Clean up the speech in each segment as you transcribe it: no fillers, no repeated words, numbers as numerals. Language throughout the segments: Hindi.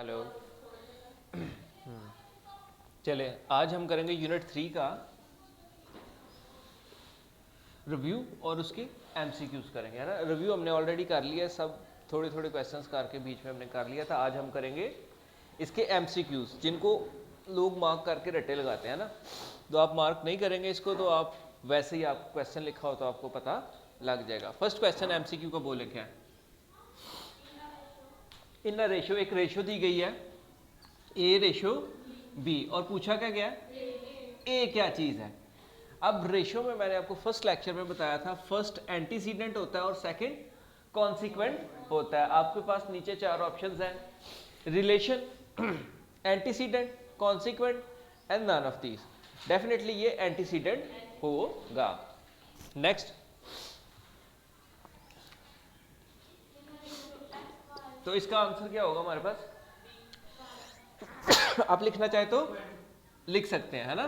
हेलो। चले आज हम करेंगे यूनिट 3 का रिव्यू और उसकी एमसीक्यूज करेंगे, है ना। रिव्यू हमने ऑलरेडी कर लिया, सब थोड़े थोड़े क्वेश्चंस करके बीच में हमने कर लिया था। आज हम करेंगे इसके एमसीक्यूज, जिनको लोग मार्क करके रट्टे लगाते हैं ना। तो आप मार्क नहीं करेंगे इसको तो आप वैसे ही, आप क्वेश्चन लिखा हो तो आपको पता लग जाएगा। फर्स्ट क्वेश्चन एमसीक्यू का बोले क्या है। इन रेशो, एक रेशो दी गई है ए रेशो बी, और पूछा क्या गया ए क्या चीज़ है। अब रेशो में मैंने आपको फर्स्ट लेक्चर में बताया था, फर्स्ट एंटीसीडेंट होता है और सेकंड कॉन्सिक्वेंट होता है। आपके पास नीचे चार ऑप्शंस हैं, relation, antecedent, consequent and none of these. Definitely ये एंटीसीडेंट होगा। नेक्स्ट, तो इसका आंसर क्या होगा हमारे पास। आप लिखना चाहे तो लिख सकते हैं, है ना।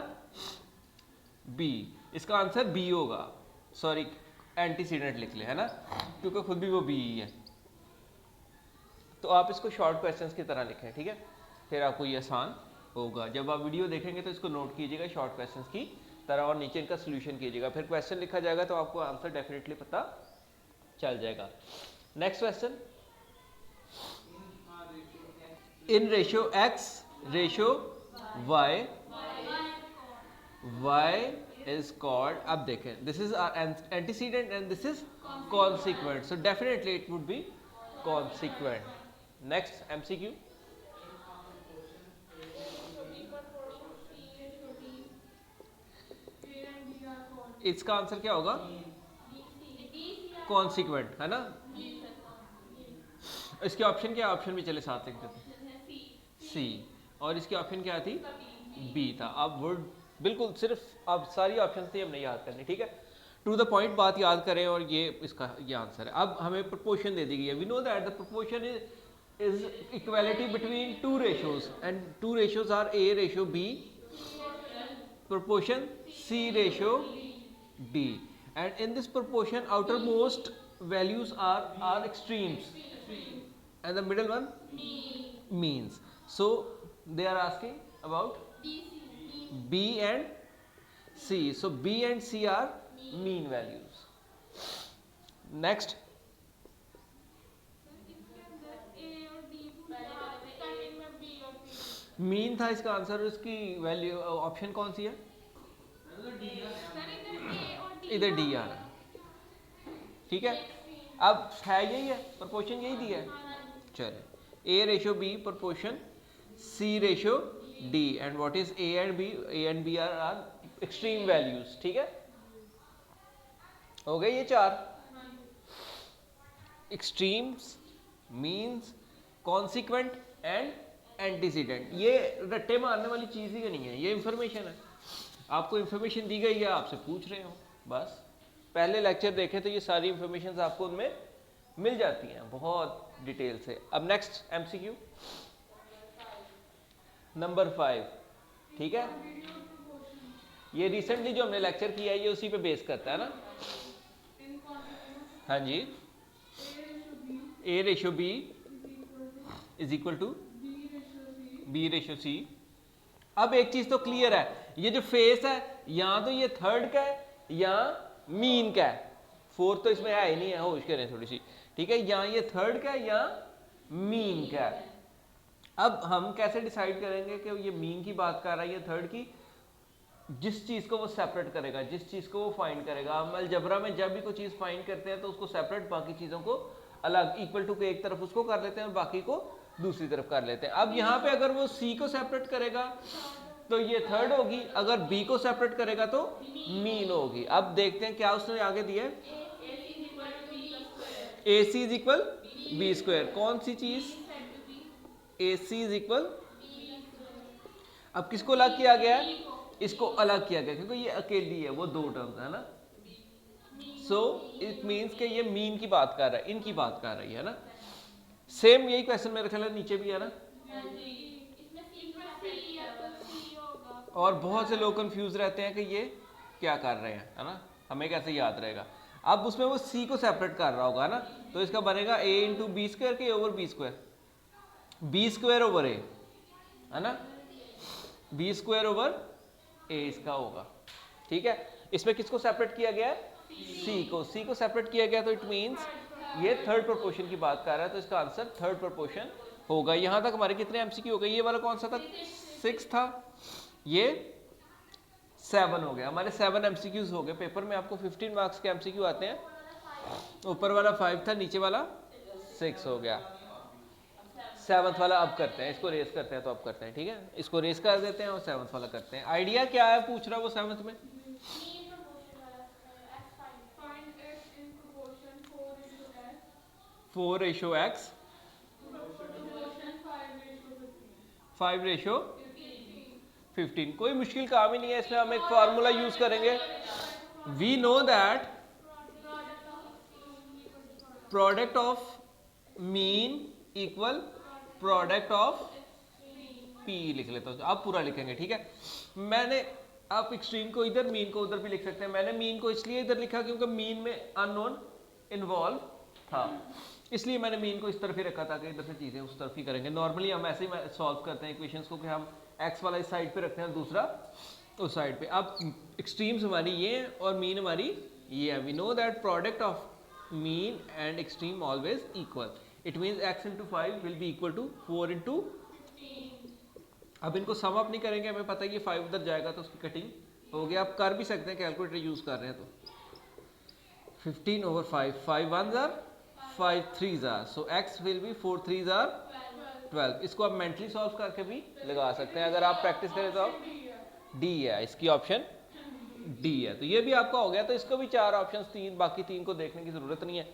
बी, इसका आंसर बी होगा। सॉरी, एंटीसीडेंट लिख ले, है ना, क्योंकि खुद भी वो बी ही है। तो आप इसको शॉर्ट क्वेश्चंस की तरह लिखें, ठीक है, फिर आपको ये आसान होगा। जब आप वीडियो देखेंगे तो इसको नोट कीजिएगा शॉर्ट क्वेश्चंस की तरह और नीचे इनका सोल्यूशन कीजिएगा। फिर क्वेश्चन लिखा जाएगा तो आपको आंसर डेफिनेटली पता चल जाएगा। Next question, in ratio x ratio y, y is called, अब देखें, this is our antecedent and this is consequent, so definitely it would be consequent. Next MCQ, इसका आंसर क्या होगा, consequent, है ना। इसके ऑप्शन क्या, ऑप्शन भी चले साथ लिख देते, सी, और इसकी ऑप्शन क्या थी, बी था। अब वर्ड बिल्कुल सिर्फ अब सारी ऑप्शन थी हमने याद करनी, ठीक है, टू द पॉइंट बात याद करें और ये इसका ये आंसर है। अब हमें प्रोपोर्शन दे दी गई है। We know that the proportion is equality between two ratios and two ratios are A ratio B, proportion C ratio D, and in this proportion outermost values are extremes and the middle one means. So they are asking about B and C. So B and C are mean values. Next, mean था इसका आंसर, इसकी वैल्यू ऑप्शन कौन सी है, इधर डी आ रहा है, ठीक है। अब है यही है, प्रोपोर्शन यही दिया है। चले, A ratio B proportion C ratio D, and what is A and B, A and B are extreme values, ठीक है। हो गए ये चार, extremes, means, consequent and antecedent. ये रट्टे मारने वाली चीज ही नहीं है, ये इंफॉर्मेशन है। आपको इंफॉर्मेशन दी गई है, आपसे पूछ रहे हो बस। पहले लेक्चर देखें तो ये सारी इंफॉर्मेशन आपको उनमें मिल जाती हैं बहुत डिटेल से। अब नेक्स्ट एमसीक्यू नंबर 5, ठीक है। ये रिसेंटली जो हमने लेक्चर किया है ये उसी पे बेस करता है ना। हाँ जी, A ratio B is equal to B ratio C. अब एक चीज तो क्लियर है, ये जो फेस है या तो ये थर्ड का है या मीन का है, फोर्थ तो इसमें है ही नहीं है, होश करें थोड़ी सी, ठीक है। या ये थर्ड का है या मीन का है। अब हम कैसे डिसाइड करेंगे कि ये मीन की बात कर रहा है या थर्ड की। जिस चीज को वो सेपरेट करेगा, जिस चीज को वो फाइंड करेगा। हम अलजबरा में जब भी कोई चीज फाइंड करते हैं तो उसको सेपरेट, बाकी चीजों को अलग, इक्वल टू के एक तरफ उसको कर लेते हैं और बाकी को दूसरी तरफ कर लेते हैं। अब यहाँ पे अगर वो सी को सेपरेट करेगा तो ये थर्ड होगी, अगर बी को सेपरेट करेगा तो मीन होगी। अब देखते हैं क्या उसने आगे दिया है, ए सी इज इक्वल बी स्क्वायर। कौन सी चीज, ए सी इज इक्वल, अब किसको अलग किया गया है, इसको अलग किया गया क्योंकि ये अकेली है, वो दो टर्म्स है ना। सो इट मीन्स कि ये मीन की बात कर रहा है, इनकी बात कर रही है ना। सेम यही क्वेश्चन मेरे ख्याल नीचे भी है ना। और बहुत से लोग कंफ्यूज रहते हैं कि ये क्या कर रहे हैं, है ना, हमें कैसे याद रहेगा। अब उसमें वो सी को सेपरेट कर रहा होगा ना, तो इसका बनेगा ए इंटू बी स्क्वायर के over B square, B square over A, है ना, बी स्क्वायर ओवर ए इसका होगा। ठीक है, इसमें किसको सेपरेट किया गया है, सी को सेपरेट किया गया, तो इट मींस ये थर्ड प्रोपोर्शन की बात कर रहा है, तो इसका आंसर थर्ड प्रोपोर्शन होगा। यहां तक हमारे कितने एमसीक्यू हो गए, ये वाला कौन सा था, 6 था, ये 7 हो गया, हमारे 7 एमसीक्यूज हो गए। पेपर में आपको 15 मार्क्स के एमसीक्यू आते हैं, ऊपर वाला 5 था, नीचे वाला 6 हो गया। 7th वाला अब करते हैं, इसको रेस करते हैं, तो अब करते हैं, ठीक है, इसको रेस कर देते हैं और 7th वाला करते हैं। आइडिया क्या है पूछ रहा है वो 7th में, 4:x, 5:15। कोई मुश्किल काम ही नहीं है, इसमें हम एक फार्मूला यूज करेंगे। We know that product of mean equal product of P, लिख लेता हूँ, आप पूरा लिखेंगे, ठीक है। मैंने आप एक्सट्रीम को इधर, मीन को उधर भी लिख सकते हैं। मैंने मीन को इसलिए इधर लिखा क्योंकि मीन में अननोन इन्वॉल्व था, इसलिए मैंने मीन को इस तरफ ही रखा था कि इधर से चीजें उस तरफ ही करेंगे। नॉर्मली हम ऐसे ही सॉल्व करते हैं इक्वेशंस को कि हम एक्स वाला इस साइड पे रखते हैं, दूसरा उस साइड पे। अब एक्सट्रीम्स हमारी ये है और मीन हमारी ये है। We know that product of mean and extreme always equal, it means x into 5 will be equal to 4 into. अब इनको सम अप नहीं करेंगे, हमें पता है कि 5 उधर जाएगा तो उसकी कटिंग हो गया। आप कर भी सकते हैं, कैलकुलेटर यूज कर रहे हैं तो 15/5, 5 1s are 5 3s are, so x will be 4 3s are 12। इसको आप मेंटली सॉल्व करके भी लगा सकते हैं, अगर आप प्रैक्टिस करें तो आप डी है, इसकी ऑप्शन डी है। तो ये भी आपका हो गया, तो इसको भी 4 ऑप्शन, 3, बाकी 3 को देखने की जरूरत नहीं है।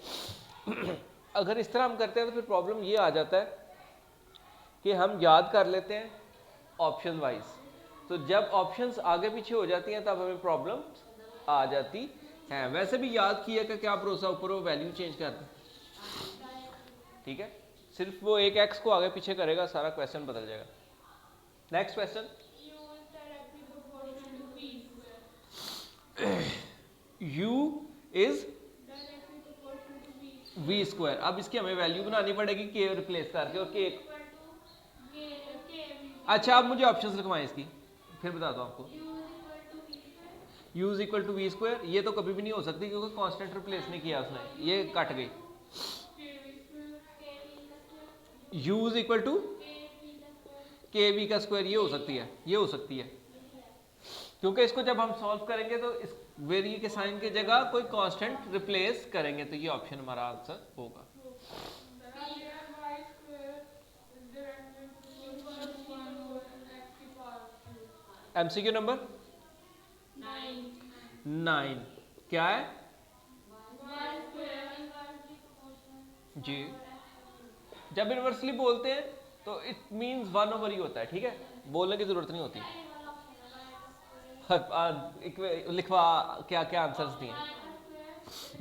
अगर इस तरह हम करते हैं तो फिर प्रॉब्लम ये आ जाता है कि हम याद कर लेते हैं ऑप्शन वाइज, तो जब ऑप्शंस आगे पीछे हो जाती हैं तब हमें प्रॉब्लम आ जाती है। वैसे भी याद किया का क्या भरोसा, ऊपर वो वैल्यू चेंज कर दें, ठीक है, सिर्फ वो एक एक्स को आगे पीछे करेगा, सारा क्वेश्चन बदल जाएगा। Next question, u is v square. अब इसकी हमें वैल्यू बनानी पड़ेगी k रिप्लेस करके, और k, अच्छा आप मुझे ऑप्शंस लिखवाएं इसकी, फिर बताता हूँ आपको। u is equal to v square, ये तो कभी भी नहीं हो सकती क्योंकि कांस्टेंट रिप्लेस नहीं किया उसने, ये कट गई। u इज इक्वल टू के वी का स्क्वायर, ये हो सकती है, ये हो सकती है, क्योंकि इसको जब हम सॉल्व करेंगे तो इस वेरी के साइन की जगह कोई कांस्टेंट रिप्लेस करेंगे, तो ये ऑप्शन हमारा आंसर होगा। एमसीक्यू नंबर 9 क्या है जी, जब इनवर्सली बोलते हैं तो इट मींस 1/e होता है, ठीक है, बोलने की जरूरत नहीं होती। लिखवा क्या क्या आंसर्स दिए।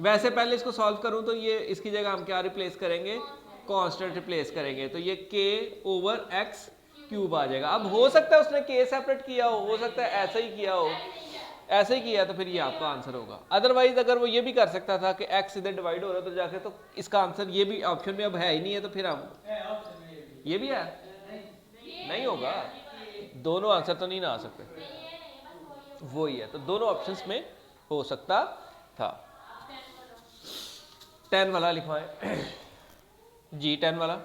वैसे पहले इसको सॉल्व करूं तो ये इसकी जगह हम क्या रिप्लेस करेंगे, कांस्टेंट रिप्लेस करेंगे, तो ये k/x क्यूब आ जाएगा। अब हो सकता है उसने k सेपरेट किया हो सकता है ऐसा ही किया हो, ऐसे ही किया तो फिर ये आपका आंसर होगा। अदरवाइज अगर वो ये भी कर सकता था कि x इधर डिवाइड हो रहा है तो जाके, तो इसका आंसर ये भी ऑप्शन में अब है ही नहीं है, तो फिर हम ये भी है नहीं होगा, दोनों आंसर तो नहीं ना आ सकते, वो ही है, तो दोनों ऑप्शंस में हो सकता था। 10 वाला लिखवाएं जी, 10 वाला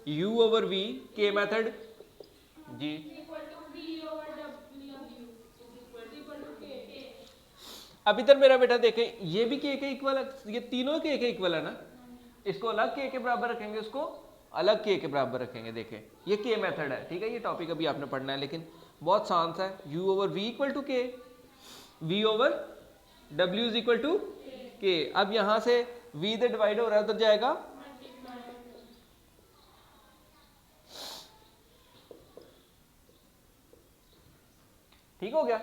u ओवर v के मेथड जी, अब इधर मेरा बेटा देखें, ये भी k के इक्वल है, ये तीनों k के इक्वल है ना, इसको अलग k के बराबर रखेंगे, उसको अलग k के बराबर रखेंगे। देखें ये k मेथड है, ठीक है, ये टॉपिक अभी आपने पढ़ना है, लेकिन बहुत शांत है। u over v equal to k, v over w is equal to k। अब यहां से v इधर डिवाइड हो रहा है, उधर जाएगा ठीक हो गया।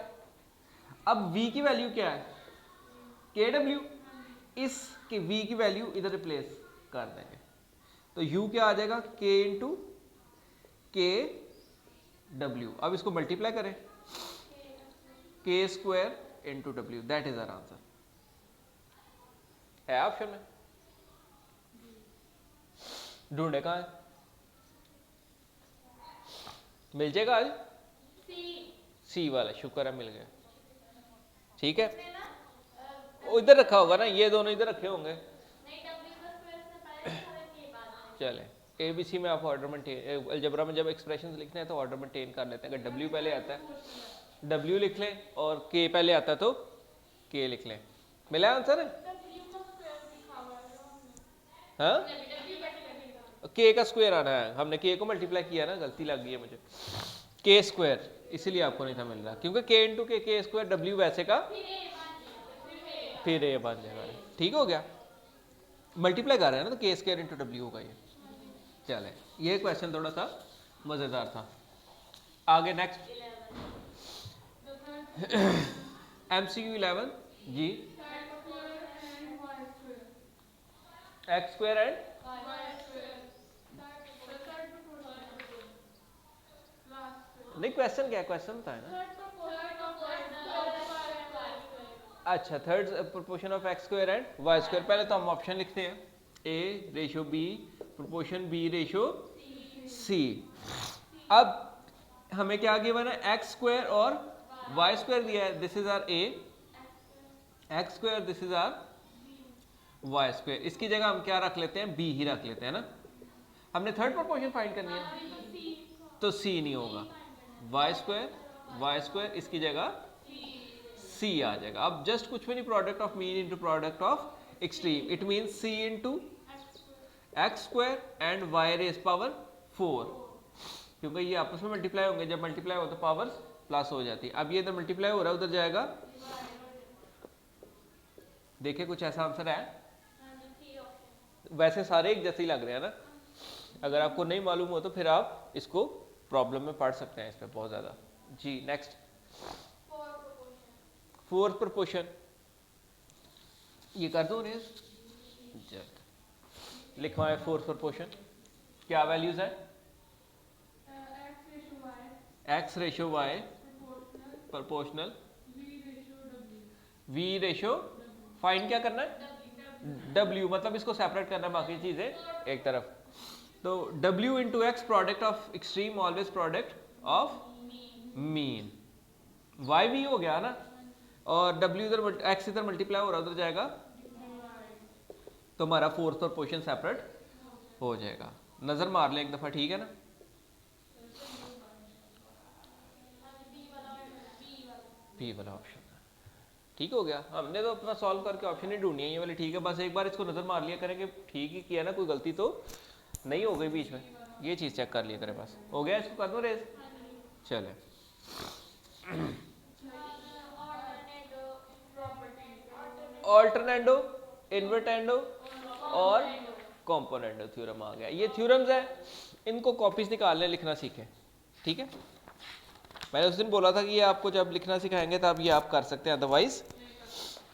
अब v की वैल्यू क्या है, kw, इस v की वैल्यू इधर रिप्लेस कर देंगे, तो u क्या आ जाएगा, k इंटू kw। अब इसको मल्टीप्लाई करें, k square into w, that is our answer. है ऑप्शन में ढूंढे कहाँ है? मिल जाएगा आज? सी वाला, शुक्र है मिल गया। ठीक है, इधर रखा होगा ना, ये दोनों इधर रखे होंगे। चले ABC में आप ऑर्डर मेंटेन, अलजेब्रा में जब एक्सप्रेशंस लिखने हैं तो ऑर्डर मेंटेन कर लेते हैं। अगर W पहले आता है W लिख लें और K पहले आता है तो K लिख लें। मिला आंसर है? हाँ, K का स्क्वायर आना है, हमने K को मल्टीप्लाई किया ना, गलती लग गई है मुझे। K स्क्वायर, इसीलिए आपको नहीं था मिल रहा, क्योंकि K into K square W वैसे का फिर A बन जाएगा। ठीक हो गया, मल्टीप्लाई कर रहे हैं ना, तो K स्क्वायर इंटू W होगा ये। चले, ये क्वेश्चन थोड़ा सा मजेदार था। आगे नेक्स्ट MCQ 11 जी, x स्क्वायर एंड नहीं, क्वेश्चन क्या है, क्वेश्चन बताए ना। अच्छा, third proportion of x square and y square. पहले तो हम ऑप्शन लिखते हैं, A ratio B proportion B ratio C। अब हमें क्या गिवन है, x स्क्वायर और y स्क्वायर दिया है, this is our A, x square this is our y square. इसकी जगह हम क्या रख लेते हैं, B ही रख लेते हैं ना। हमने थर्ड प्रोपोर्शन फाइंड करनी है तो C नहीं होगा, y स्क्वायर इसकी जगह C आ जाएगा। अब जस्ट कुछ भी नहीं, product of mean into product of extreme, it means C into x square and y raise power 4, क्योंकि ये आपस में मल्टीप्लाई होंगे, जब मल्टीप्लाई हो तो पावर्स प्लस हो जाती है। अब ये इधर मल्टीप्लाई हो रहा है, उधर जाएगा, देखिए कुछ ऐसा आंसर है। वैसे सारे एक जैसे ही लग रहे हैं ना, अगर आपको नहीं मालूम हो तो फिर आप इसको प्रॉब्लम में पढ़ सकते हैं इस पर बहुत ज्यादा जी। नेक्स्ट फोर्थ प्रोपोर्शन, ये कर दो ने, लिखवाएं फोर्थ प्रोपोर्शन। क्या वैल्यूज है, x ratio y proportional v ratio, find क्या करना है, W, मतलब इसको सेपरेट करना है, बाकी चीजें एक तरफ। तो W into x product of extreme always product of mean, y भी हो गया ना, और W इधर x इधर मल्टीप्लाई हो रहा है, उधर जाएगा, तो हमारा फोर्थ प्रोपोर्शन सेपरेट हो जाएगा। नजर मार लें एक दफा, ठीक है ना। बी वाला ऑप्शन ठीक हो गया, हमने तो अपना सॉल्व करके ऑप्शन ही ढूंढनी है ये वाली, ठीक है। बस एक बार इसको नजर मार लिया करें कि ठीक ही किया ना, कोई गलती तो नहीं हो गई बीच में, ये चीज चेक कर लिया करें। बस हो गया, इसको कर दो रेज। चले, ऑल्टरनेंडो, इन्वर्टेंडो और कॉम्पोनेंडो थ्योरम आ गया। ये थ्योरम्स है, इनको कॉपीज निकालने लिखना सीखें, ठीक है। मैंने उस दिन बोला था कि ये आपको जब लिखना सिखाएंगे तब ये आप कर सकते हैं, अदरवाइज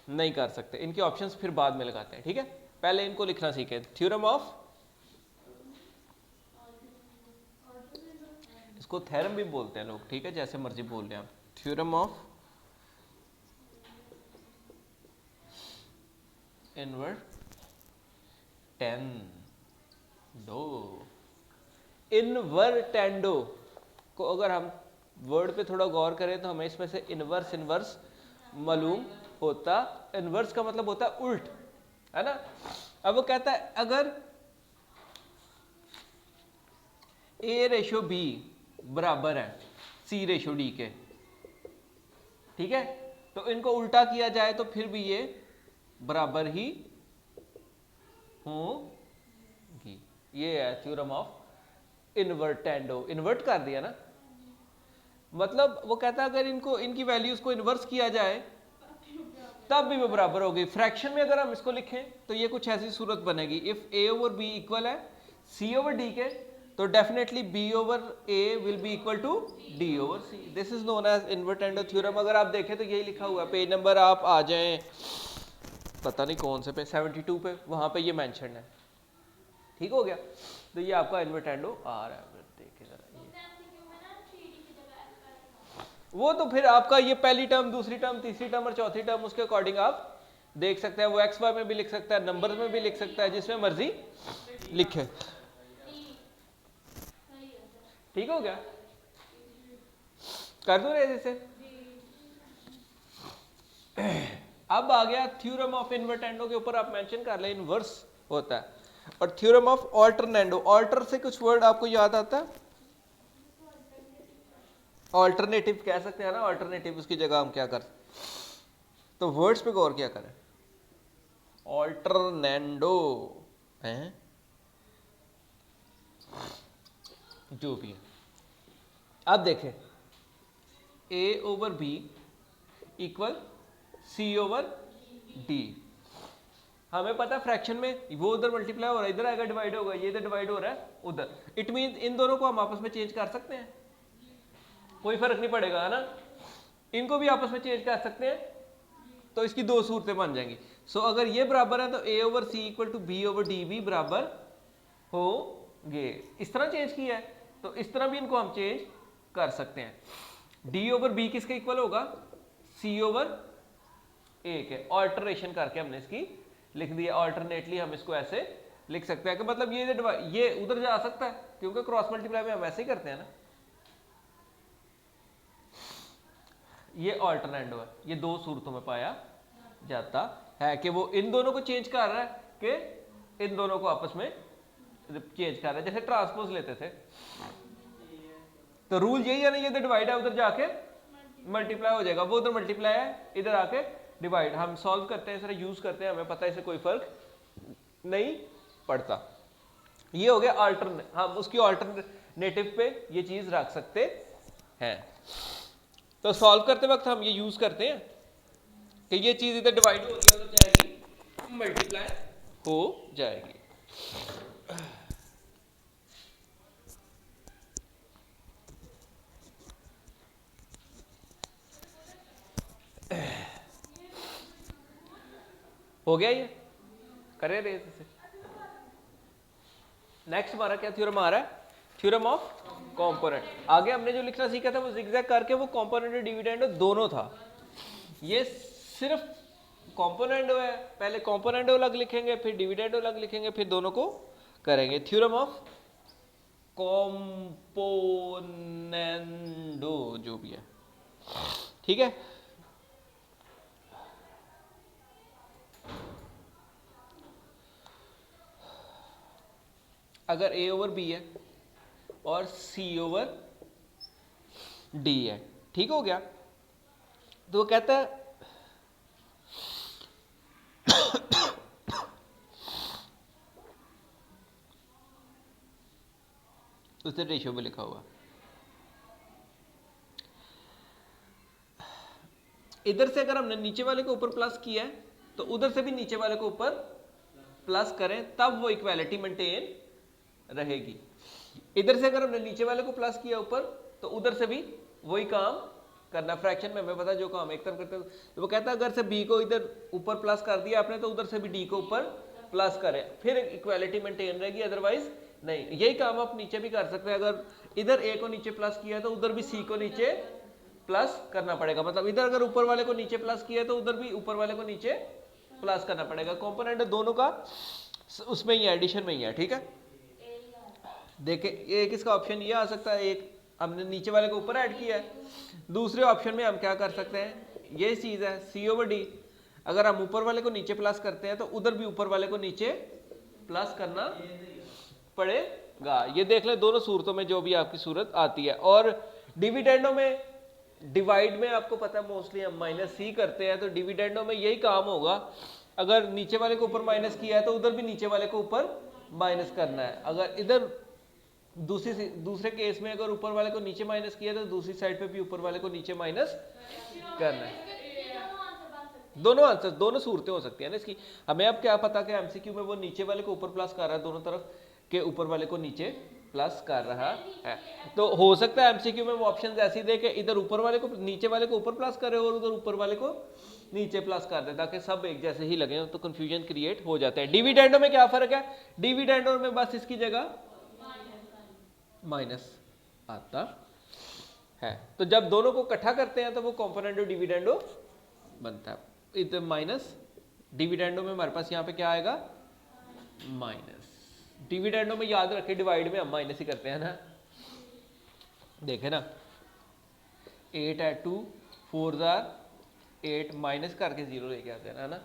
नहीं कर सकते। इनके ऑप्शंस फिर बाद में लगाते हैं, ठीक है। पहले इनको लिखना सीखें, थ्योरम ऑफ, इसको थ्योरम भी बोलते हैं लोग, ठीक है, जैसे मर्जी बोल रहे हैं आप। थ्योरम ऑफ इन्वर्टेंडो को अगर हम वर्ड पे थोड़ा गौर करें तो हमें इसमें से इनवर्स मालूम होता। इनवर्स का मतलब होता है उल्ट, है ना। अब वो कहता है अगर A रेशो B बराबर है C रेशो D के, ठीक है, तो इनको उल्टा किया जाए तो फिर भी ये बराबर ही होगी। ये है थ्योरम ऑफ इन्वर्टेंडो, इन्वर्ट कर दिया ना, मतलब वो कहता है अगर इनको, इनकी वैल्यूज को इन्वर्स किया जाए तब भी वो बराबर होगी। फ्रैक्शन में अगर हम इसको लिखें तो ये कुछ ऐसी सूरत बनेगी, if A over B equal है C ओवर D के, तो definitely B over A will be equal to D over C। This is known as invertendo theorem. अगर आप देखें तो यही लिखा हुआ है, पेज नंबर आप आ जाएं, पता नहीं कौन से पे, 72 पे, वहां पे ये मेंशन है, ठीक हो गया। तो ये आपका इन्वर्टेंडो आ रहा है, देखिए जरा वो तो फिर आपका ये पहली टर्म, दूसरी टर्म, तीसरी टर्म और चौथी टर्म उसके अकॉर्डिंग आप देख सकते हैं। वो एक्स वाई में भी लिख सकता है, नंबर में भी लिख सकता है, जिसमें मर्जी लिखे। ठीक हो गया, कर दो रेज इसे। अब आ गया थ्योरम ऑफ इन्वर्टेंडो के ऊपर आप मेंशन कर ले, इनवर्स होता है। और थ्योरम ऑफ ऑल्टरनेंडो, ऑल्टर से कुछ वर्ड आपको याद आता है? ऑल्टरनेटिव कह सकते हैं ना, ऑल्टरनेटिव, उसकी जगह हम क्या कर, तो वर्ड्स पे गौर क्या करें। ऑल्टरनेंडो है जो भी है। अब देखें a over b equal c over d। हमें पता है फ्रैक्शन में वो उधर मल्टीप्लाई हो रहा है, इधर आएगा डिवाइड होगा, ये इधर डिवाइड हो रहा है उधर। इट मीन इन दोनों को हम आपस में चेंज कर सकते हैं, कोई फर्क नहीं पड़ेगा, है ना। इनको भी आपस में चेंज कर सकते हैं, तो इसकी दो सूरतें बन जाएंगी। सो अगर ये बराबर है तो a over c equal to b over d भी बराबर होंगे। इस तरह चेंज किया है तो इस तरह भी इनको हम चेंज कर सकते हैं। d ओवर b किसके इक्वल होगा? c ओवर a के। ऑल्टरेशन करके हमने इसकी लिख दिया, ऑल्टरनेटली हम इसको ऐसे लिख सकते हैं कि मतलब ये उधर जा सकता है, क्योंकि क्रॉस मल्टीप्लाई में हम ऐसे ही करते हैं ना। ये ऑल्टरनेंडो है, ये दो सूरतों में पाया जाता है कि वो इन दोनों को चेंज कर रहा है कि इन दोनों को आपस में चेंज कर रहा है। जैसे ट्रांसपोज लेते थे तो रूल यही है ना, ये डिवाइड है, उधर जाके मल्टीप्लाई हो जाएगा, वो उधर मल्टीप्लाई है, इधर आके डिवाइड। हम सॉल्व करते हैं, इसे यूज करते हैं, हमें पता है इससे कोई फर्क नहीं पड़ता। ये हो गया अल्टरनेट, हम उसकी अल्टरनेटिव पे ये चीज रख सकते हैं। तो सॉल्व करते वक्त हम ये यूज करते हैं कि ये चीज इधर डिवाइड हो गया, उधर जाएगी मल्टीप्लाई हो जाएगी। हो गया ये, करे रेस इसे। नेक्स्ट हमारा क्या थ्योरम आ रहा है? Theorem of component. आगे हमने जो लिखना सीखा था वो जिगजैग करके वो कंपोनेंट और डिविडेंड दोनों था। ये सिर्फ कंपोनेंट है, पहले कंपोनेंट अलग लिखेंगे, फिर डिविडेंड अलग लिखेंगे, फिर दोनों को करेंगे। थ्योरम ऑफ कंपोनेंडो जो भी है, ठीक है। अगर a ओवर b है और c ओवर d है, ठीक हो गया, तो वो कहता है उसने रेशियो में लिखा हुआ, इधर से अगर हमने नीचे वाले को ऊपर प्लस किया है तो उधर से भी नीचे वाले को ऊपर प्लस करें, तब वो इक्वालिटी मेंटेन रहेगी। इधर से अगर हमने नीचे वाले को प्लस किया ऊपर तो उधर से भी वही काम करना। फ्रैक्शन में हमें पता है जो काम एक तरफ करते हैं, तो वो कहता है अगर से b को इधर ऊपर प्लस कर दिया आपने तो उधर से भी d को ऊपर प्लस करें, फिर इक्वालिटी मेंटेन रहेगी, अदरवाइज नहीं। यही काम आप नीचे भी कर सकते हैं, अगर इधर a को नीचे प्लस किया तो उधर भी c को नीचे प्लस करना पड़ेगा। मतलब इधर अगर ऊपर वाले को नीचे प्लस किया तो उधर भी ऊपर वाले को नीचे प्लस करना पड़ेगा। कंपोनेंट दोनों का उसमें ही है, एडिशन में ही है, ठीक है। देखें एक इसका ऑप्शन ये आ सकता है, एक हमने नीचे वाले को ऊपर ऐड किया है। दूसरे ऑप्शन में हम क्या कर सकते हैं, ये चीज है c ओवर d, अगर हम ऊपर वाले को नीचे प्लस करते हैं तो उधर भी ऊपर वाले को नीचे प्लस करना पड़ेगा। ये देख ले दोनों सूरतों में जो भी आपकी सूरत आती है। और डिविडेंडो में, डिवाइड में आपको पता है मोस्टली हम माइनस c करते हैं, तो डिविडेंडो में यही काम होगा, अगर नीचे वाले को ऊपर माइनस किया है तो उधर भी नीचे वाले को ऊपर माइनस करना है। अगर इधर दूसरे केस में अगर ऊपर वाले को नीचे माइनस किया तो दूसरी साइड पे भी ऊपर वाले को नीचे माइनस करना है। दोनों आंसर, दोनों सूरतें हो सकती है ना इसकी। हमें अब क्या पता कि एमसीक्यू में वो नीचे वाले को ऊपर प्लस कर रहा है, दोनों तरफ के ऊपर वाले को नीचे प्लस कर रहा है। तो हो सकता है एमसीक्यू में वो ऑप्शन ऐसी दे कि इधर ऊपर वाले को नीचे वाले को ऊपर प्लस करे और उधर ऊपर वाले को नीचे प्लस कर दे, ताकि सब एक जैसे ही लगे, तो कंफ्यूजन क्रिएट हो जाता है। डिविडेंडो में क्या फर्क है? डिविडेंडो में बस इसकी जगह माइनस आता है, तो जब दोनों को इकट्ठा करते हैं तो वो कंपोनेंडो डिविडेंडो बनता है। इधर माइनस, डिविडेंडो में हमारे पास यहाँ पे क्या आएगा? माइनस। डिविडेंडो में याद रखें डिवाइड में हम माइनस ही करते हैं ना, देखे ना 8 ऐड 2 4 जार 8 माइनस करके 0 लेके आते हैं है ना।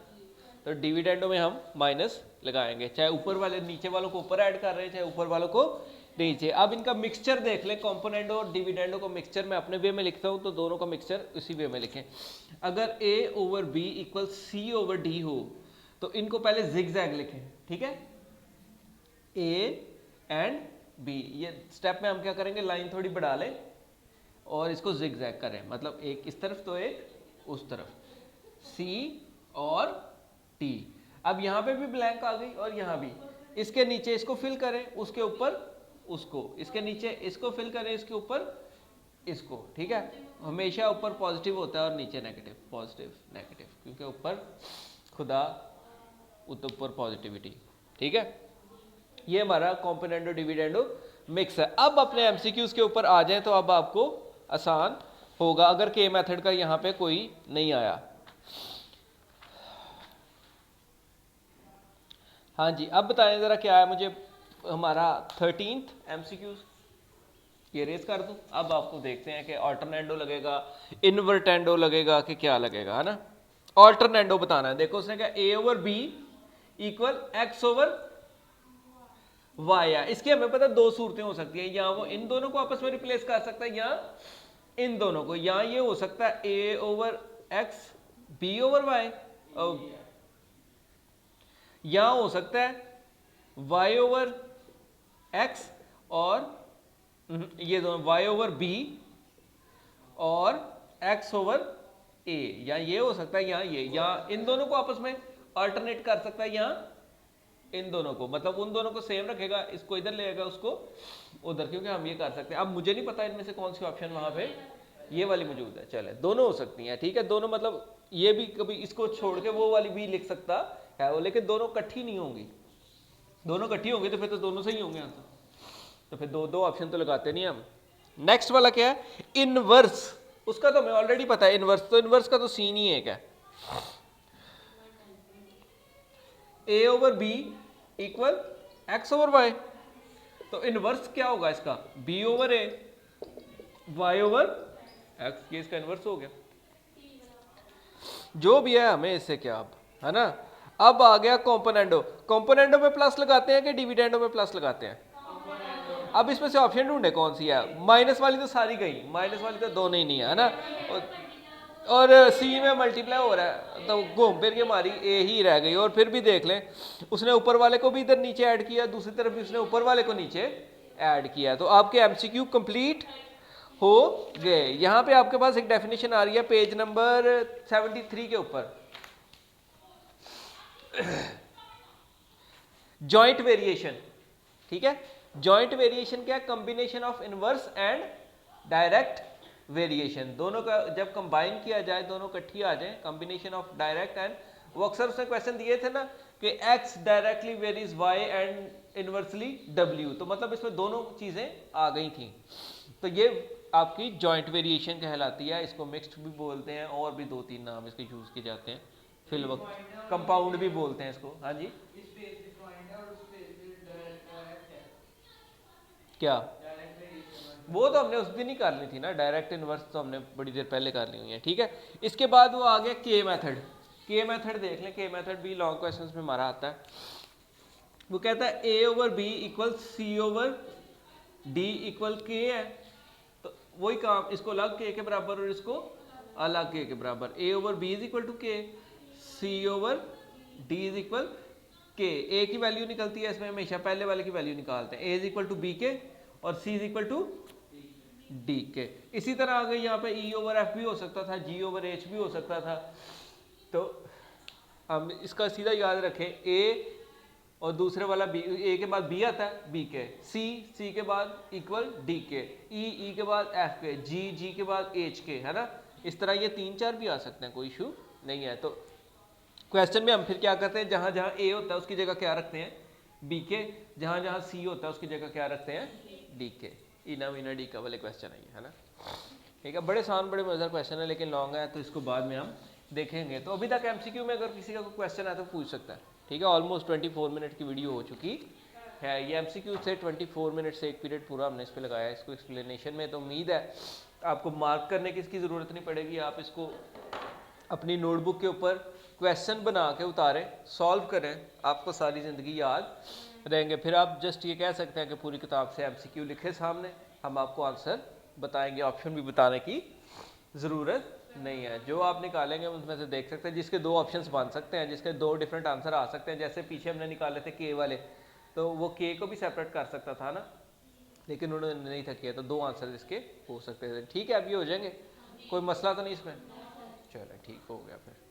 तो डिविडेंडो में हम माइनस लगाएंगे, चाहे ऊपर वाले नीचे वालों को ऊपर ऐड कर रहे हैं चाहे ऊपर वालों को नीचे। अब इनका मिक्सचर देख लें, कॉम्पोनेंडो और डिविडेंडो को मिक्सचर मैं अपने वे में लिखता हूँ तो दोनों का मिक्सचर उसी वे में लिखें। अगर a over b equal c over d हो तो इनको पहले जिगजैग लिखें, ठीक है, a एंड b। ये स्टेप में हम क्या करेंगे, लाइन थोड़ी बढ़ा लें और इसको जिगजैग करें, मतलब एक इस तरफ तो एक उस तरफ, c और t। अब यहाँ पे भी ब्लैंक आ गई और यहाँ भी, इसके नीचे इसको फिल करें, उसके ऊपर उसको, इसके नीचे इसको फिल करें, इसके ऊपर इसको, ठीक है। हमेशा ऊपर पॉजिटिव होता है और नीचे नेगेटिव, पॉजिटिव नेगेटिव, क्योंकि ऊपर खुदा ऊपर पॉजिटिविटी, ठीक है। ये हमारा कॉम्पोनेंडो डिविडेंडो मिक्स है। अब अपने एमसीक्यूज के ऊपर आ जाएं तो अब आपको आसान होगा अगर के मेथड का यहाँ पे कोई नहीं आया। हाँ जी, अब बताएं जरा क्या है मुझे हमारा 13th एमसीक्यूज, ये रेस कर दूं। अब आपको देखते हैं कि ऑल्टरनेंडो लगेगा, इनवर्टेंडो लगेगा कि क्या लगेगा, है ना। ऑल्टरनेंडो बताना है, देखो उसने कहा a over b equal x over y है। इसकी हमें पता दो सूरतें हो सकती हैं, या वो इन दोनों को आपस में रिप्लेस कर सकता है या इन दोनों को, या ये हो सकता है a over x b over y, या हो सकता है y ओवर x और ये दोनों y ओवर b और x ओवर a, या ये हो सकता है ये, या इन दोनों को आपस में अल्टरनेट कर सकता है, या इन दोनों को, मतलब उन दोनों को सेम रखेगा, इसको इधर ले आएगा उसको उधर, क्योंकि हम ये कर सकते हैं। अब मुझे नहीं पता इनमें से कौन सी ऑप्शन वहां पे ये वाली मौजूद है, चले दोनों हो सकती हैं, ठीक है। दोनों मतलब ये भी कभी इसको छोड़ के वो वाली भी लिख सकता है वो, लेकिन दोनों इकट्ठी नहीं होंगी। दोनों इकट्ठी होंगी तो फिर तो दोनों सही होंगे आंसर, तो फिर दो दो ऑप्शन तो लगाते नहीं हम। नेक्स्ट वाला क्या है, इनवर्स। उसका तो हमें ऑलरेडी पता है इनवर्स, तो इनवर्स का तो सीन ही एक है, a over b equal x over y। तो इनवर्स क्या होगा इसका, b over a y over x, ये इसका इनवर्स हो गया। जो भी है हमें इससे क्या, अब है ना। अब आ गया कॉम्पोनेंडो। कॉम्पोनेंडो में प्लस लगाते हैं कि डिविडेंडो में प्लस लगाते हैं। अब इसमें से ऑप्शन ढूंढे कौन सी है, माइनस वाली तो सारी गई, माइनस वाली तो दोनों ही नहीं है ना, और सी में मल्टीप्लाई हो रहा है तो घूम फिर के हमारी ए ही रह गई। और फिर भी देख लें, उसने ऊपर वाले को भी इधर नीचे ऐड किया, दूसरी तरफ भी उसने ऊपर वाले को नीचे ऐड किया, तो आपके एमसीक्यू कंप्लीट हो गए। यहाँ पे आपके पास एक डेफिनेशन आ रही है पेज नंबर 73 के ऊपर, जॉइंट वेरिएशन, ठीक है। जॉइंट वेरिएशन क्या है, combination of inverse and direct variation, दोनों का जब कंबाइन किया जाए, दोनों इकट्ठी आ जाए, कॉम्बिनेशन ऑफ डायरेक्ट एंड, वो अक्सर उसने क्वेश्चन दिए थे ना कि x directly varies y and inversely w, तो मतलब इसमें दोनों चीजें आ गई थी। तो ये आपकी जॉइंट वेरिएशन कहलाती है, इसको मिक्स्ड भी बोलते हैं और भी दो तीन नाम इसके यूज किए जाते हैं, फिल वक्त कंपाउंड भी बोलते हैं इसको। हाँ जी, क्या वो तो हमने उस दिन ही कर ली थी ना, डायरेक्ट इनवर्स तो हमने बड़ी देर पहले कर ली हुई है, ठीक है। इसके बाद वो आ गया के मेथड। के मेथड देख लें, के मेथड भी लॉन्ग क्वेश्चंस में हमारा आता है। वो कहता है a over b equal C over d equal K है, तो वही काम, इसको अलग के बराबर और इसको अलग के बराबर। a over b is equal to K, c over d is equal K. a की वैल्यू निकलती है इसमें हमेशा, पहले वाले की वैल्यू निकालते हैं, a is equal to b K और c is equal to d K. इसी तरह आ गई यहाँ पे e ओवर f भी हो सकता था, g ओवर h भी हो सकता था, तो हम इसका सीधा याद रखें, a और दूसरे वाला b, a के बाद b आता है b के, c के बाद इक्वल d के, e के बाद f के, g के बाद h के, है ना। इस तरह ये 3-4 भी आ सकते हैं, कोई इशू नहीं है। तो क्वेश्चन में हम फिर क्या करते हैं, जहां जहां a होता है उसकी जगह क्या रखते हैं, b के, जहां जहां c होता है उसकी जगह क्या रखते हैं, d के। इना मीना डी का वाले क्वेश्चन है ना, ठीक है। बड़े आसान बड़े मजेदार क्वेश्चन है, लेकिन लॉन्ग है तो इसको बाद में हम देखेंगे। तो अभी तक एमसीक्यू में अगर किसी का कोई क्वेश्चन है तो पूछ सकता है, ठीक है। ऑलमोस्ट 24 मिनट की वीडियो हो चुकी है। ये एमसीक्यू से 24 मिनट से एक पीरियड पूरा हमने इस पे लगाया है इसको एक्सप्लेनेशन में, तो उम्मीद है आपको मार्क करने की इसकी ज़रूरत नहीं पड़ेगी। आप इसको अपनी नोटबुक के ऊपर क्वेश्चन बना के उतारें, सॉल्व करें, आपको सारी ज़िंदगी याद रहेंगे। फिर आप जस्ट ये कह सकते हैं कि पूरी किताब से एमसीक्यू लिखे सामने, हम आपको आंसर बताएंगे, ऑप्शन भी बताने की ज़रूरत नहीं है। जो आप निकालेंगे उसमें से देख सकते हैं, जिसके दो ऑप्शंस बन सकते हैं, जिसके दो डिफरेंट आंसर आ सकते हैं। जैसे पीछे हमने निकाले थे के वाले, तो वो के को भी सेपरेट कर सकता था ना, लेकिन उन्होंने नहीं था किया, तो दो आंसर इसके हो सकते थे। ठीक है, अब ये हो जाएंगे, कोई मसला तो नहीं इसमें। चलो ठीक हो गया फिर।